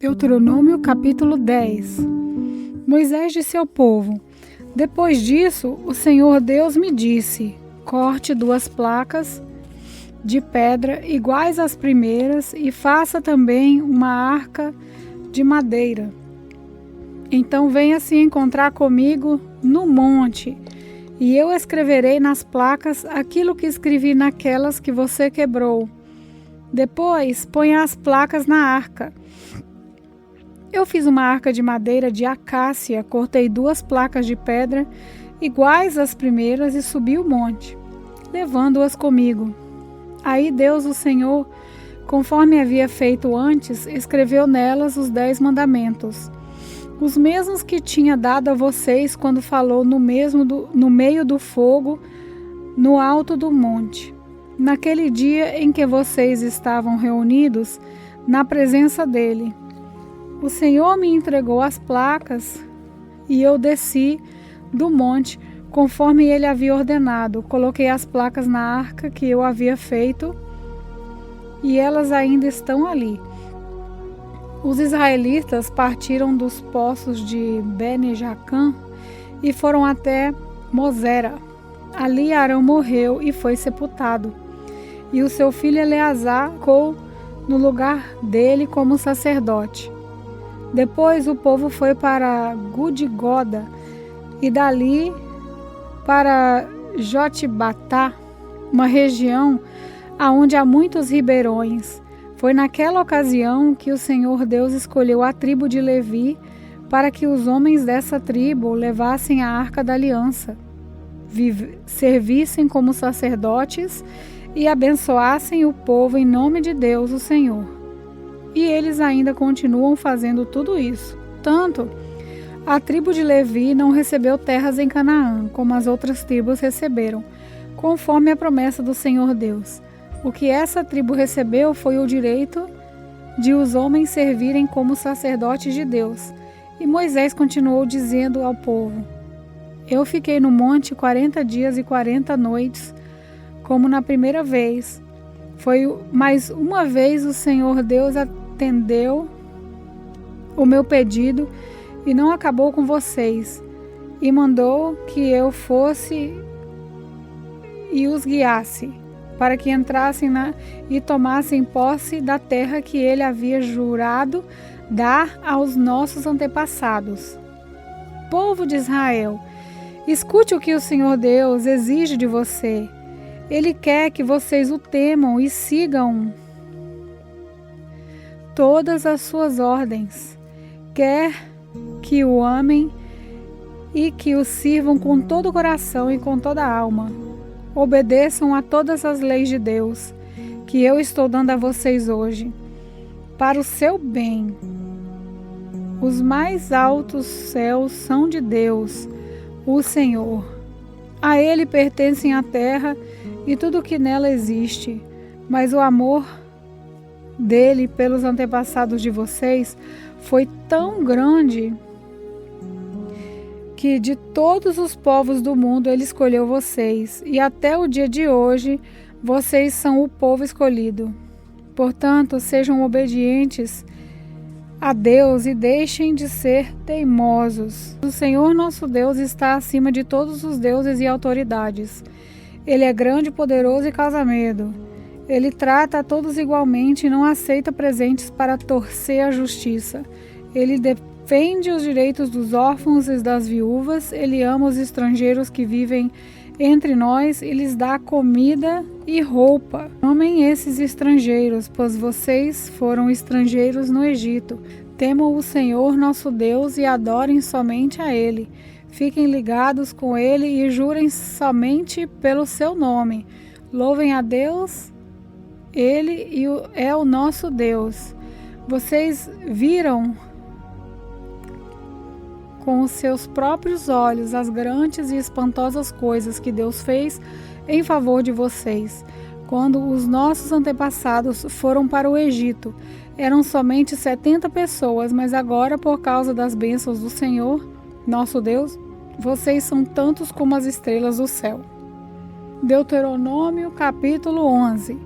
Deuteronômio capítulo 10. Moisés disse ao povo: Depois disso, o Senhor Deus me disse: Corte 2 placas de pedra iguais às primeiras e faça também uma arca de madeira. Então venha se encontrar comigo no monte, e eu escreverei nas placas aquilo que escrevi naquelas que você quebrou. Depois ponha as placas na arca. Eu fiz uma arca de madeira de acácia, cortei 2 placas de pedra iguais às primeiras e subi o monte, levando-as comigo. Aí Deus, o Senhor, conforme havia feito antes, escreveu nelas os 10 mandamentos, os mesmos que tinha dado a vocês quando falou no meio do fogo, no alto do monte, naquele dia em que vocês estavam reunidos na presença dele. O Senhor me entregou as placas e eu desci do monte conforme ele havia ordenado. Coloquei as placas na arca que eu havia feito e elas ainda estão ali. Os israelitas partiram dos poços de Bene-Jacã e foram até Mosera. Ali Arão morreu e foi sepultado, e o seu filho Eleazar ficou no lugar dele como sacerdote. Depois o povo foi para Gudigoda e dali para Jotbatá, uma região onde há muitos ribeirões. Foi naquela ocasião que o Senhor Deus escolheu a tribo de Levi para que os homens dessa tribo levassem a arca da aliança, servissem como sacerdotes e abençoassem o povo em nome de Deus, o Senhor. E eles ainda continuam fazendo tudo isso. Tanto, a tribo de Levi não recebeu terras em Canaã, como as outras tribos receberam, conforme a promessa do Senhor Deus. O que essa tribo recebeu foi o direito de os homens servirem como sacerdotes de Deus. E Moisés continuou dizendo ao povo: Eu fiquei no monte 40 dias e 40 noites, como na primeira vez. Mais uma vez o Senhor Deus atendeu o meu pedido e não acabou com vocês, e mandou que eu fosse e os guiasse, para que entrassem e tomassem posse da terra que ele havia jurado dar aos nossos antepassados. Povo de Israel, escute o que o Senhor Deus exige de você. Ele quer que vocês o temam e sigam todas as suas ordens. Quer que o amem e que o sirvam com todo o coração e com toda a alma. Obedeçam a todas as leis de Deus, que eu estou dando a vocês hoje, para o seu bem. Os mais altos céus são de Deus, o Senhor. A Ele pertencem a terra e tudo o que nela existe, mas o amor dele pelos antepassados de vocês foi tão grande que de todos os povos do mundo ele escolheu vocês, e até o dia de hoje vocês são o povo escolhido. Portanto, sejam obedientes a Deus e deixem de ser teimosos. O Senhor nosso Deus está acima de todos os deuses e autoridades. Ele é grande, poderoso e causa medo. Ele trata a todos igualmente e não aceita presentes para torcer a justiça. Ele defende os direitos dos órfãos e das viúvas. Ele ama os estrangeiros que vivem entre nós e lhes dá comida e roupa. Amem esses estrangeiros, pois vocês foram estrangeiros no Egito. Temam o Senhor nosso Deus e adorem somente a Ele. Fiquem ligados com Ele e jurem somente pelo seu nome. Louvem a Deus, Ele é o nosso Deus. Vocês viram com os seus próprios olhos as grandes e espantosas coisas que Deus fez em favor de vocês. Quando os nossos antepassados foram para o Egito, eram somente 70 pessoas, mas agora, por causa das bênçãos do Senhor, nosso Deus, vocês são tantos como as estrelas do céu. Deuteronômio capítulo 11.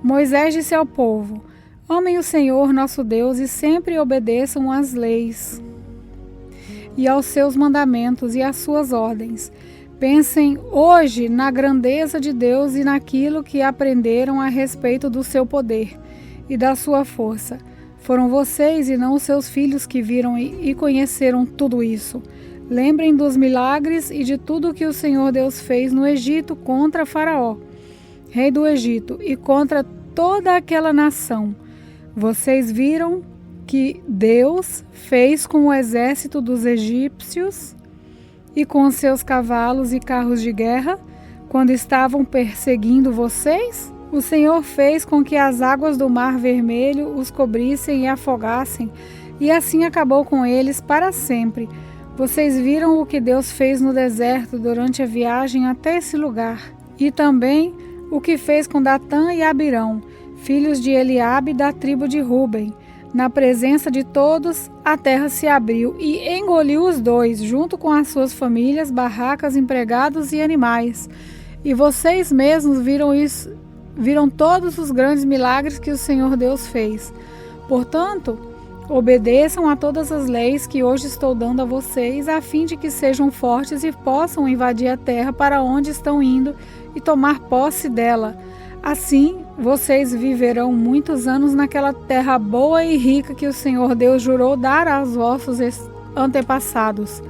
Moisés disse ao povo: Amem o Senhor nosso Deus e sempre obedeçam às leis e aos seus mandamentos e às suas ordens. Pensem hoje na grandeza de Deus e naquilo que aprenderam a respeito do seu poder e da sua força. Foram vocês e não os seus filhos que viram e conheceram tudo isso. Lembrem dos milagres e de tudo que o Senhor Deus fez no Egito contra Faraó, rei do Egito, e contra toda aquela nação. Vocês viram que Deus fez com o exército dos egípcios e com seus cavalos e carros de guerra quando estavam perseguindo vocês? O Senhor fez com que as águas do Mar Vermelho os cobrissem e afogassem, e assim acabou com eles para sempre. Vocês viram o que Deus fez no deserto durante a viagem até esse lugar, e também o que fez com Datã e Abirão, filhos de Eliabe da tribo de Ruben. Na presença de todos, a terra se abriu e engoliu os dois, junto com as suas famílias, barracas, empregados e animais. E vocês mesmos viram todos os grandes milagres que o Senhor Deus fez. Portanto, obedeçam a todas as leis que hoje estou dando a vocês, a fim de que sejam fortes e possam invadir a terra para onde estão indo e tomar posse dela. Assim, vocês viverão muitos anos naquela terra boa e rica que o Senhor Deus jurou dar aos vossos antepassados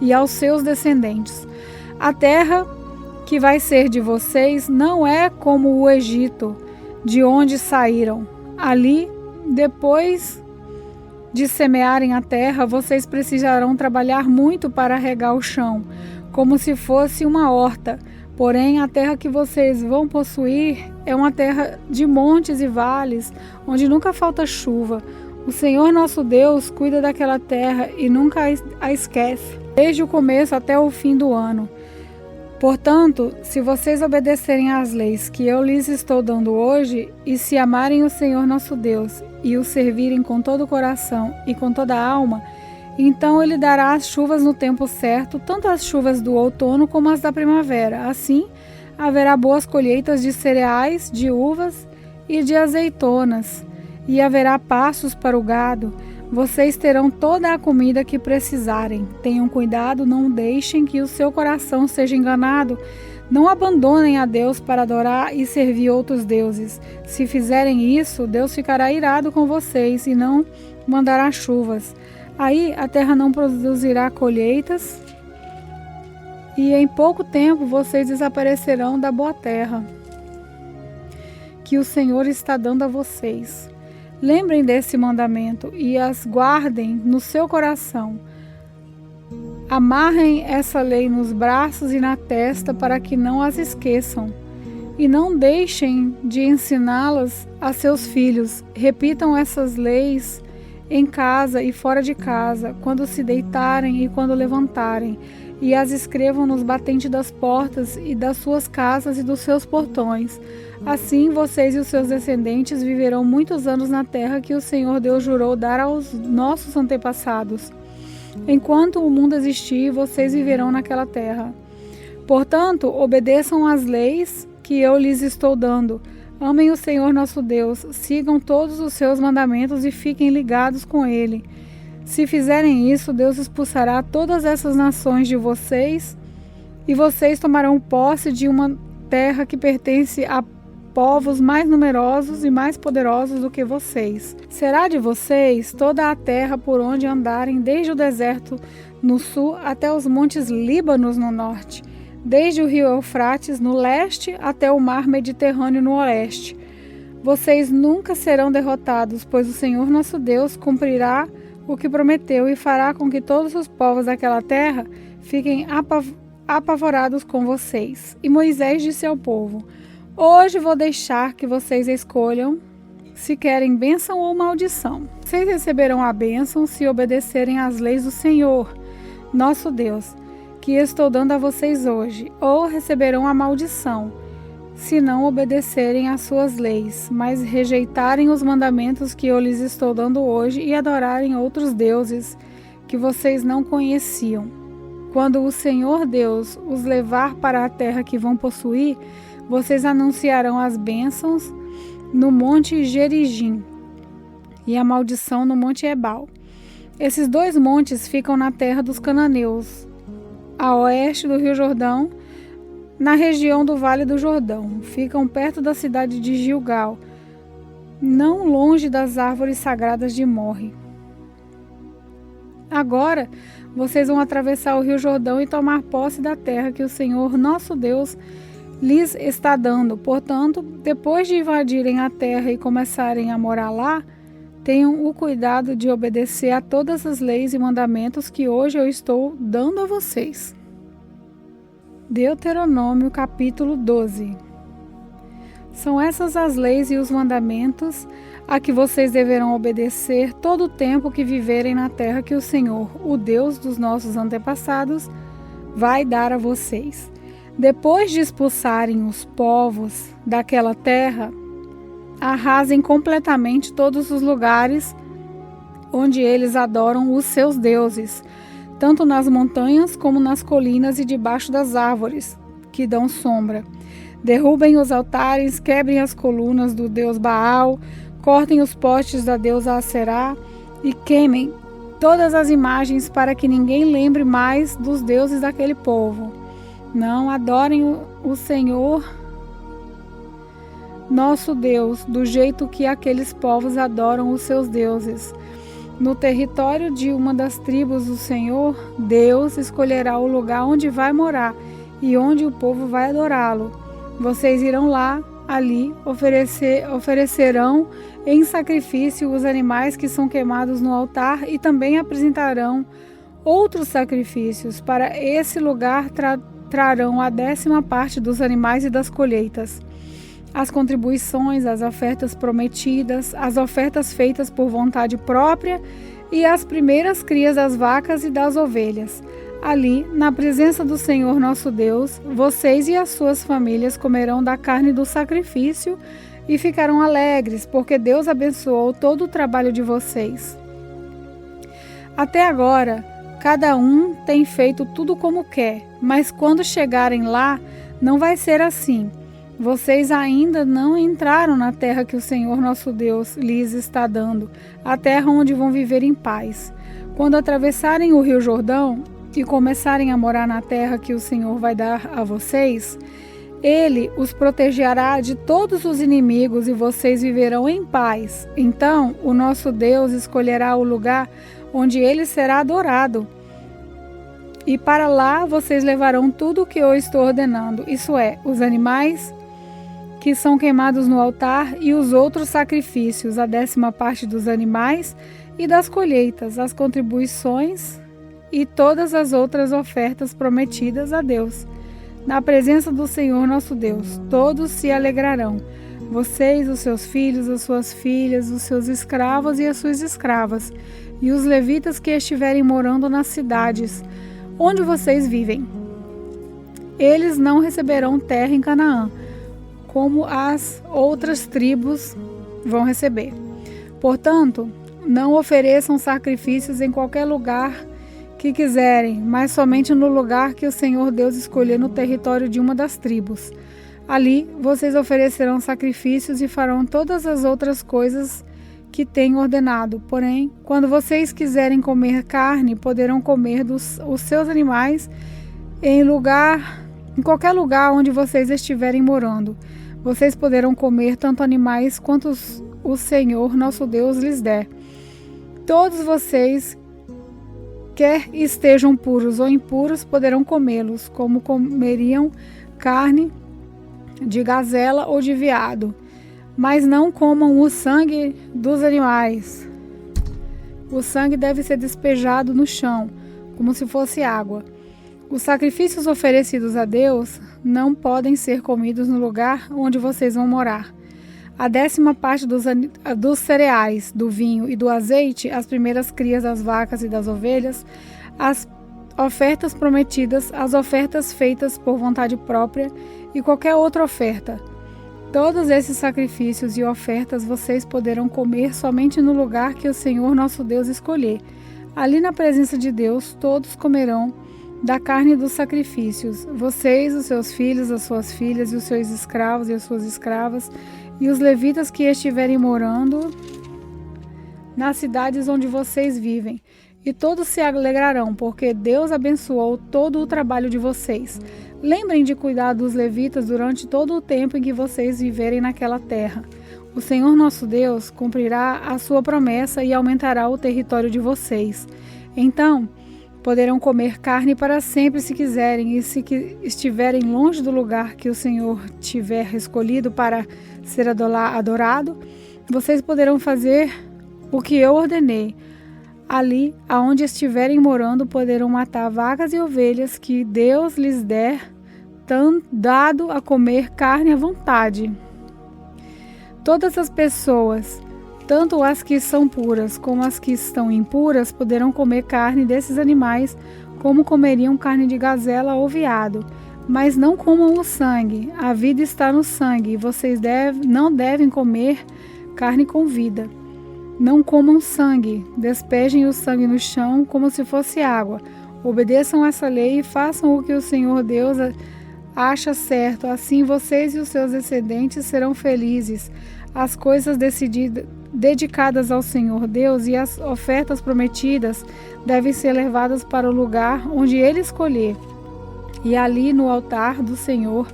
e aos seus descendentes. A terra que vai ser de vocês não é como o Egito, de onde saíram. Ali, depois de semearem a terra, vocês precisarão trabalhar muito para regar o chão, como se fosse uma horta. Porém, a terra que vocês vão possuir é uma terra de montes e vales, onde nunca falta chuva. O Senhor nosso Deus cuida daquela terra e nunca a esquece, desde o começo até o fim do ano. Portanto, se vocês obedecerem às leis que eu lhes estou dando hoje, e se amarem o Senhor nosso Deus, e o servirem com todo o coração e com toda a alma, então ele dará as chuvas no tempo certo, tanto as chuvas do outono como as da primavera. Assim, haverá boas colheitas de cereais, de uvas e de azeitonas, e haverá pastos para o gado. Vocês terão toda a comida que precisarem. Tenham cuidado, não deixem que o seu coração seja enganado. Não abandonem a Deus para adorar e servir outros deuses. Se fizerem isso, Deus ficará irado com vocês e não mandará chuvas. Aí a terra não produzirá colheitas e em pouco tempo vocês desaparecerão da boa terra que o Senhor está dando a vocês. Lembrem desse mandamento e as guardem no seu coração. Amarrem essa lei nos braços e na testa para que não as esqueçam. E não deixem de ensiná-las a seus filhos. Repitam essas leis em casa e fora de casa, quando se deitarem e quando levantarem, e as escrevam nos batentes das portas e das suas casas e dos seus portões. Assim vocês e os seus descendentes viverão muitos anos na terra que o Senhor Deus jurou dar aos nossos antepassados. Enquanto o mundo existir, vocês viverão naquela terra. Portanto, obedeçam às leis que eu lhes estou dando. Amem o Senhor nosso Deus, sigam todos os seus mandamentos e fiquem ligados com Ele. Se fizerem isso, Deus expulsará todas essas nações de vocês e vocês tomarão posse de uma terra que pertence a povos mais numerosos e mais poderosos do que vocês. Será de vocês toda a terra por onde andarem, desde o deserto no sul até os montes Líbanos no norte, desde o rio Eufrates no leste até o mar Mediterrâneo no oeste. Vocês nunca serão derrotados, pois o Senhor nosso Deus cumprirá o que prometeu e fará com que todos os povos daquela terra fiquem apavorados com vocês. E Moisés disse ao povo: Hoje vou deixar que vocês escolham se querem bênção ou maldição. Vocês receberão a bênção se obedecerem às leis do Senhor, nosso Deus, que estou dando a vocês hoje, ou receberão a maldição, se não obedecerem às suas leis, mas rejeitarem os mandamentos que eu lhes estou dando hoje e adorarem outros deuses que vocês não conheciam. Quando o Senhor Deus os levar para a terra que vão possuir, vocês anunciarão as bênçãos no monte Gerizim, e a maldição no Monte Ebal. Esses 2 montes ficam na terra dos cananeus, a oeste do Rio Jordão, na região do Vale do Jordão. Ficam perto da cidade de Gilgal, não longe das árvores sagradas de Morre. Agora, vocês vão atravessar o Rio Jordão e tomar posse da terra que o Senhor, nosso Deus, lhes está dando. Portanto, depois de invadirem a terra e começarem a morar lá, tenham o cuidado de obedecer a todas as leis e mandamentos que hoje eu estou dando a vocês. Deuteronômio capítulo 12. São essas as leis e os mandamentos a que vocês deverão obedecer todo o tempo que viverem na terra que o Senhor, o Deus dos nossos antepassados, vai dar a vocês. Depois de expulsarem os povos daquela terra, arrasem completamente todos os lugares onde eles adoram os seus deuses, tanto nas montanhas como nas colinas e debaixo das árvores que dão sombra. Derrubem os altares, quebrem as colunas do deus Baal, cortem os postes da deusa Aserá e queimem todas as imagens para que ninguém lembre mais dos deuses daquele povo. Não adorem o Senhor, nosso Deus, do jeito que aqueles povos adoram os seus deuses. No território de uma das tribos do Senhor, Deus escolherá o lugar onde vai morar e onde o povo vai adorá-lo. Vocês irão lá, ali, oferecerão em sacrifício os animais que são queimados no altar e também apresentarão outros sacrifícios. Para esse lugar trarão a 10ª parte dos animais e das colheitas, as contribuições, as ofertas prometidas, as ofertas feitas por vontade própria e as primeiras crias das vacas e das ovelhas. Ali, na presença do Senhor nosso Deus, vocês e as suas famílias comerão da carne do sacrifício e ficarão alegres, porque Deus abençoou todo o trabalho de vocês. Até agora, cada um tem feito tudo como quer, mas quando chegarem lá, não vai ser assim. Vocês ainda não entraram na terra que o Senhor nosso Deus lhes está dando, a terra onde vão viver em paz. Quando atravessarem o Rio Jordão e começarem a morar na terra que o Senhor vai dar a vocês, Ele os protegerá de todos os inimigos e vocês viverão em paz. Então, o nosso Deus escolherá o lugar onde Ele será adorado. E para lá vocês levarão tudo o que eu estou ordenando, isso é, os animais que são queimados no altar e os outros sacrifícios, a 10ª parte dos animais e das colheitas, as contribuições e todas as outras ofertas prometidas a Deus. Na presença do Senhor nosso Deus, todos se alegrarão. Vocês, os seus filhos, as suas filhas, os seus escravos e as suas escravas, e os levitas que estiverem morando nas cidades onde vocês vivem. Eles não receberão terra em Canaã, como as outras tribos vão receber. Portanto, não ofereçam sacrifícios em qualquer lugar que quiserem, mas somente no lugar que o Senhor Deus escolher no território de uma das tribos. Ali vocês oferecerão sacrifícios e farão todas as outras coisas que tenho ordenado. Porém, quando vocês quiserem comer carne, poderão comer os seus animais em qualquer lugar onde vocês estiverem morando. Vocês poderão comer tanto animais quanto o Senhor nosso Deus lhes der. Todos vocês, quer estejam puros ou impuros, poderão comê-los, como comeriam carne de gazela ou de veado. Mas não comam o sangue dos animais. O sangue deve ser despejado no chão, como se fosse água. Os sacrifícios oferecidos a Deus não podem ser comidos no lugar onde vocês vão morar. A 10ª parte dos cereais, do vinho e do azeite, as primeiras crias das vacas e das ovelhas, as ofertas prometidas, as ofertas feitas por vontade própria e qualquer outra oferta. Todos esses sacrifícios e ofertas vocês poderão comer somente no lugar que o Senhor nosso Deus escolher. Ali na presença de Deus, todos comerão da carne dos sacrifícios, vocês, os seus filhos, as suas filhas, e os seus escravos e as suas escravas, e os levitas que estiverem morando nas cidades onde vocês vivem, e todos se alegrarão, porque Deus abençoou todo o trabalho de vocês. Lembrem de cuidar dos levitas durante todo o tempo em que vocês viverem naquela terra. O Senhor nosso Deus cumprirá a sua promessa e aumentará o território de vocês. Então, poderão comer carne para sempre se quiserem, e se estiverem longe do lugar que o Senhor tiver escolhido para ser adorado, vocês poderão fazer o que eu ordenei. Ali, aonde estiverem morando, poderão matar vacas e ovelhas que Deus lhes der, dado a comer carne à vontade. Todas as pessoas, tanto as que são puras como as que estão impuras, poderão comer carne desses animais, como comeriam carne de gazela ou veado. Mas não comam o sangue, a vida está no sangue, e vocês não devem comer carne com vida. Não comam sangue, despejem o sangue no chão como se fosse água. Obedeçam essa lei e façam o que o Senhor Deus acha certo. Assim vocês e os seus descendentes serão felizes. As coisas dedicadas ao Senhor Deus e as ofertas prometidas devem ser levadas para o lugar onde Ele escolher. E ali no altar do Senhor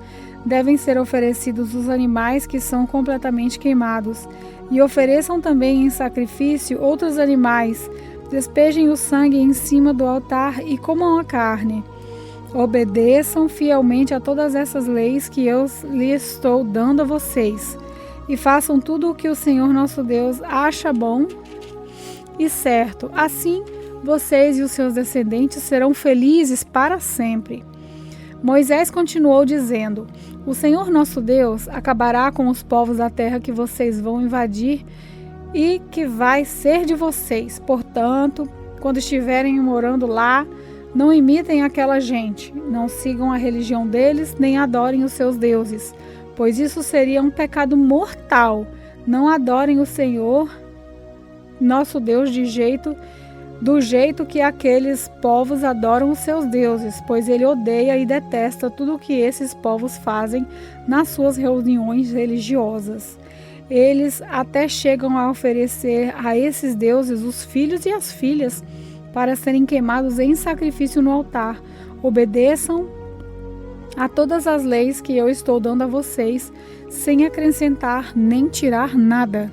devem ser oferecidos os animais que são completamente queimados. E ofereçam também em sacrifício outros animais. Despejem o sangue em cima do altar e comam a carne. Obedeçam fielmente a todas essas leis que eu lhes estou dando a vocês. E façam tudo o que o Senhor nosso Deus acha bom e certo. Assim, vocês e os seus descendentes serão felizes para sempre. Moisés continuou dizendo: O Senhor nosso Deus acabará com os povos da terra que vocês vão invadir e que vai ser de vocês. Portanto, quando estiverem morando lá, não imitem aquela gente, não sigam a religião deles, nem adorem os seus deuses, pois isso seria um pecado mortal. Não adorem o Senhor nosso Deus do jeito que aqueles povos adoram os seus deuses, pois ele odeia e detesta tudo o que esses povos fazem nas suas reuniões religiosas. Eles até chegam a oferecer a esses deuses os filhos e as filhas para serem queimados em sacrifício no altar. Obedeçam a todas as leis que eu estou dando a vocês, sem acrescentar nem tirar nada.